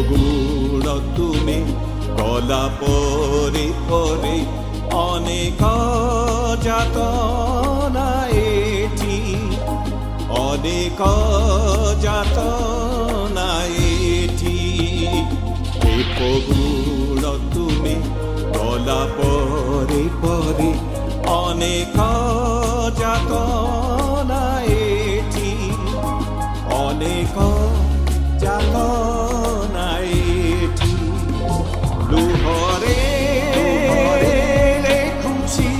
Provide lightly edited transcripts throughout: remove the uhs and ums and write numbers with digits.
গুণ তুমি গলা পরে পরে অনেক যাতনা এটি অনেক যাতনা এটি গুণ তুমি গলা পরে পরে অনেক যাতনা এটি অনেক যাতনা এটি লুহরে লেখুছি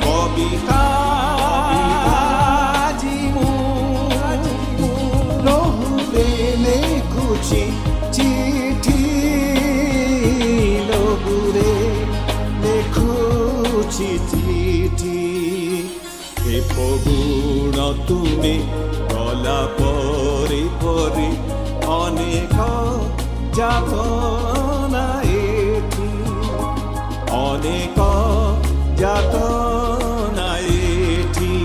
কবিতা লহুরে লেখুছি চিঠি লহুরে লেখুছি চিঠি হে গুণ তুমি গলা পরে পরে অনেক যাতনা এটি অনেক যাতনা এটি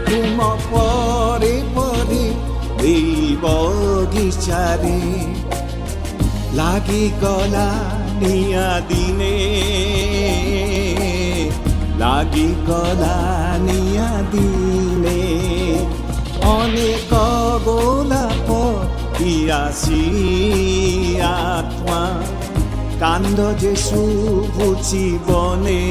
ତୁମ ପରେ ପରେ ଏଇ ବଗିଚାରେ ଲାଗିଗଲା ନିଆଁ ଦିନେ ଲାଗିଗଲା ନିଆଁ ଦିନେ ଅନେକ ଗୋଲାପ ପିଆସି ଆତ୍ମା କାନ୍ଦ ଯେ ଶୁଭୁଛି ବନେ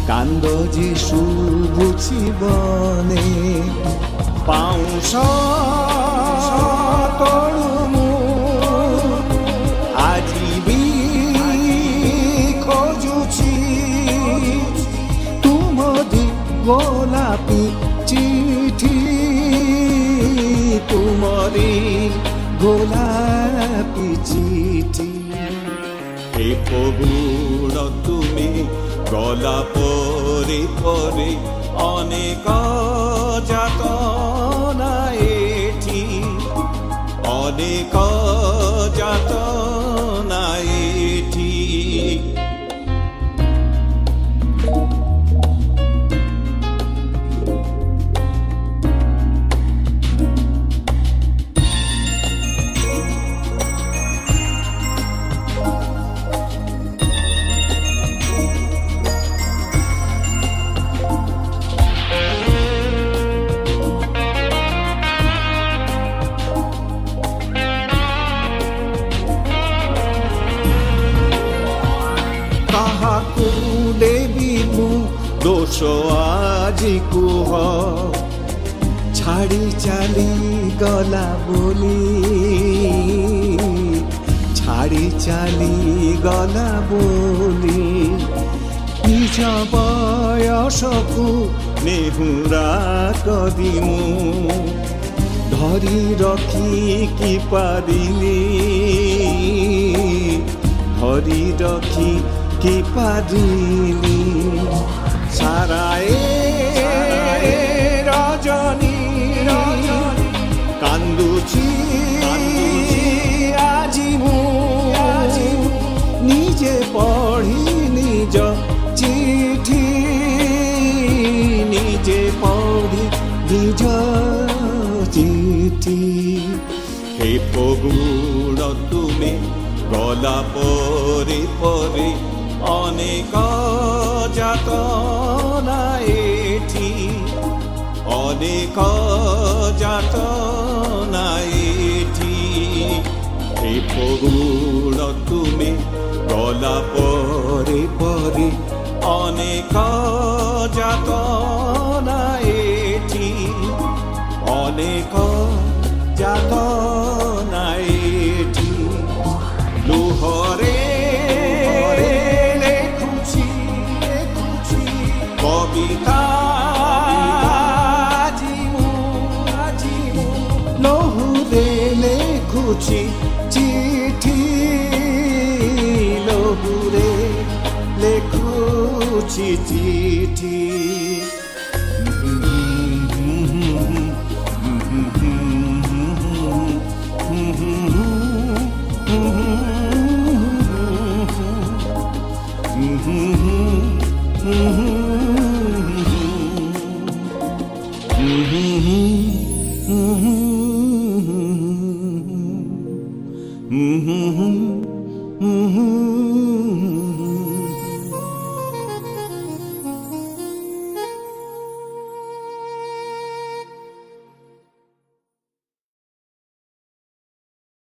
কান্দ যে শুভুছি বনে পাউଁଶ ତଳୁ ମୁଁ ଆଜି ବି ଖୋଜୁଛି ତୁମରି ଗୋଲାପୀ ଚିଠି ତୁମରି ଗୋଲାପୀ ଚିଠି হে গুণ তুমি গলা পরে পরে অনেক যাতনা এটি অনেক যাতনা এটি দেবী মু দোষ আজি কুহ ছাড়ি চালি গলা বলি ছাড়ি চালি গলা বলি নিজ বয়সকু নেহুরা কদি মু ধরি রখি কি পারিলি ধরি রখি কি পারিলি সারায়ে রজনী কান্দুছি আজি মু নিজে পঢ়ি নিজ চিঠি নিজে পঢ়ি নিজ চিঠি হে গুণ তুমি গলা পরে পরে অনেক যাতনা এটি অনেক যাতনা এটি হে গুণ তুমি গলা পরে পরে অনেক যাতনা এটি অনেক যাতনা এটি লুহরে লেখুছি কবিতা লহুরে লেখুছি চিঠি লহুরে লেখুছি লিখেছি চিঠি Mm-hmm.